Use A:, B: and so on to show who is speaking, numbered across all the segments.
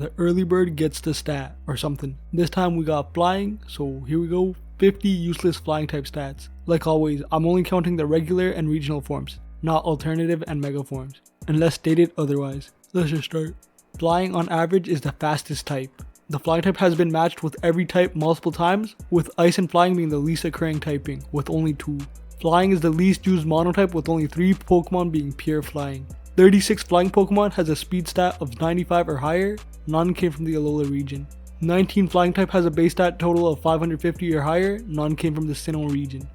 A: the early bird gets the stat or something. This time we got flying, so here we go. 50 useless flying type stats. Like always, I'm only counting the regular and regional forms, not alternative and mega forms, unless stated otherwise. Let's just start. Flying on average is the fastest type. The flying type has been matched with every type multiple times, with ice and flying being the least occurring typing, with only 2. Flying is the least used monotype, with only 3 Pokemon being pure flying. 36 flying Pokemon has a speed stat of 95 or higher, none came from the Alola region. 19 flying type has a base stat total of 550 or higher, none came from the Sinnoh region.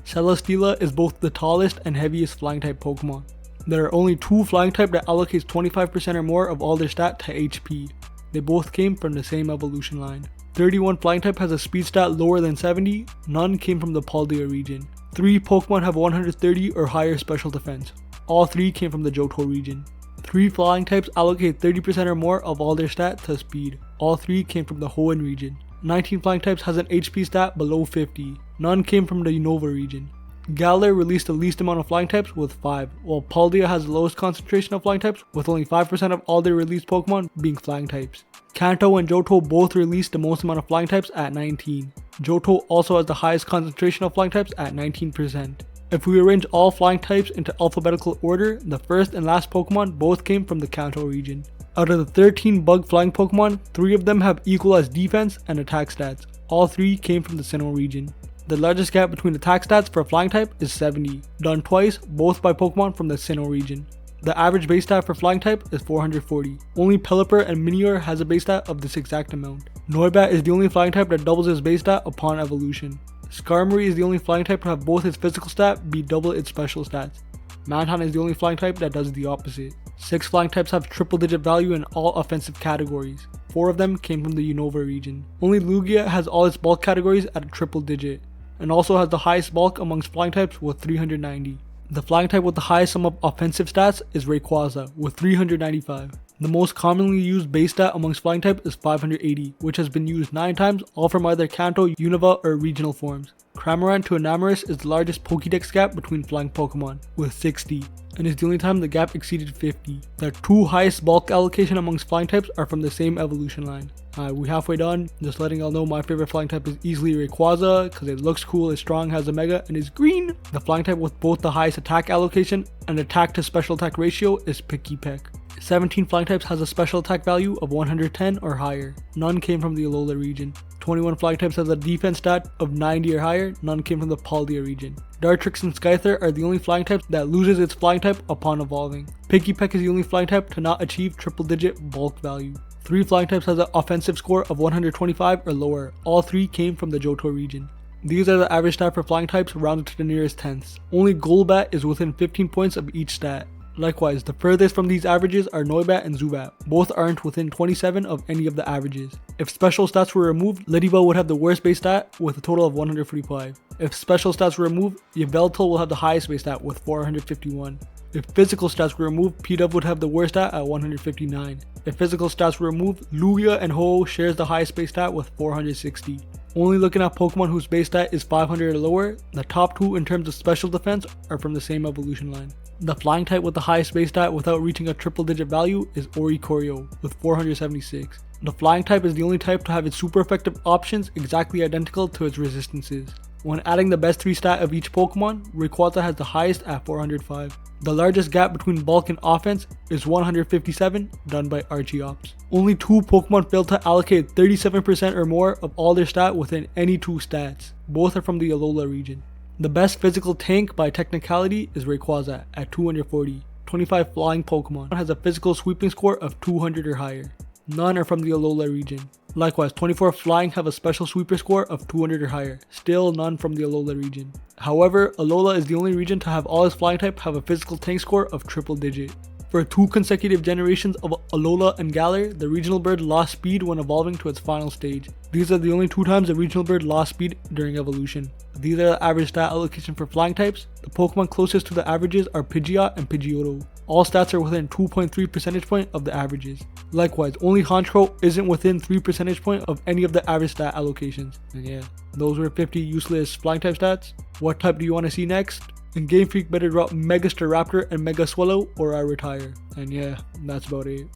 A: Celesteela is both the tallest and heaviest flying type Pokemon. There are only 2 flying type that allocates 25% or more of all their stat to HP. They both came from the same evolution line. 31 flying type has a speed stat lower than 70, none came from the Paldea region. 3 Pokemon have 130 or higher special defense. All 3 came from the Johto region. 3 flying types allocate 30% or more of all their stat to speed. All 3 came from the Hoenn region. 19 flying types has an HP stat below 50. None came from the Unova region. Galar released the least amount of flying types with 5, while Paldea has the lowest concentration of flying types with only 5% of all their released Pokemon being flying types. Kanto and Johto both released the most amount of flying types at 19. Johto also has the highest concentration of flying types at 19%. If we arrange all flying types into alphabetical order, the first and last Pokemon both came from the Kanto region. Out of the 13 bug flying Pokemon, 3 of them have equal as defense and attack stats. All 3 came from the Sinnoh region. The largest gap between attack stats for a flying type is 70, done twice, both by Pokemon from the Sinnoh region. The average base stat for flying type is 440. Only Pelipper and Minior has a base stat of this exact amount. Noibat is the only flying type that doubles its base stat upon evolution. Skarmory is the only flying type to have both its physical stat be double its special stats. Manton is the only flying type that does the opposite. 6 flying types have triple digit value in all offensive categories. 4 of them came from the Unova region. Only Lugia has all its bulk categories at a triple digit, and also has the highest bulk amongst flying types with 390. The flying type with the highest sum of offensive stats is Rayquaza with 395. The most commonly used base stat amongst flying type is 580, which has been used 9 times, all from either Kanto, Unova, or regional forms. Cramorant to Enamorus is the largest Pokédex gap between flying Pokemon, with 60, and is the only time the gap exceeded 50. The 2 highest bulk allocation amongst flying types are from the same evolution line. We halfway done, just letting y'all know my favorite flying type is easily Rayquaza, because it looks cool, is strong, has a mega, and is green. The flying type with both the highest attack allocation and attack to special attack ratio is Pikipek. 17 flying types has a special attack value of 110 or higher. None came from the Alola region. 21 flying types has a defense stat of 90 or higher. None came from the Paldea region. Dartrix and Skyther are the only flying types that loses its flying type upon evolving. Pikipek is the only flying type to not achieve triple digit bulk value. 3 flying types has an offensive score of 125 or lower. All 3 came from the Johto region. These are the average stat for flying types rounded to the nearest tenths. Only Golbat is within 15 points of each stat. Likewise, the furthest from these averages are Noibat and Zubat. Both aren't within 27 of any of the averages. If special stats were removed, Ladybug would have the worst base stat with a total of 145. If special stats were removed, Yveltal will have the highest base stat with 451. If physical stats were removed, Pidove would have the worst stat at 159. If physical stats were removed, Lugia and Ho shares the highest base stat with 460. Only looking at Pokemon whose base stat is 500 or lower, the top 2 in terms of special defense are from the same evolution line. The flying type with the highest base stat without reaching a triple digit value is Oricorio with 476. The flying type is the only type to have its super effective options exactly identical to its resistances. When adding the best 3 stat of each Pokemon, Rayquaza has the highest at 405. The largest gap between bulk and offense is 157, done by Archeops. Only 2 Pokemon failed to allocate 37% or more of all their stat within any 2 stats. Both are from the Alola region. The best physical tank by technicality is Rayquaza at 240. 25 flying Pokemon has a physical sweeping score of 200 or higher. None are from the Alola region. Likewise, 24 flying have a special sweeper score of 200 or higher. Still none from the Alola region. However, Alola is the only region to have all its flying type have a physical tank score of triple digit. For 2 consecutive generations of Alola and Galar, the regional bird lost speed when evolving to its final stage. These are the only 2 times the regional bird lost speed during evolution. These are the average stat allocation for flying types. The Pokemon closest to the averages are Pidgeot and Pidgeotto. All stats are within 2.3 percentage point of the averages. Likewise, only Honchkrow isn't within 3 percentage point of any of the average stat allocations. And yeah, those were 50 useless flying type stats. What type do you want to see next? And Game Freak better drop Mega Staraptor and Mega Swallow or I retire. And yeah, that's about it.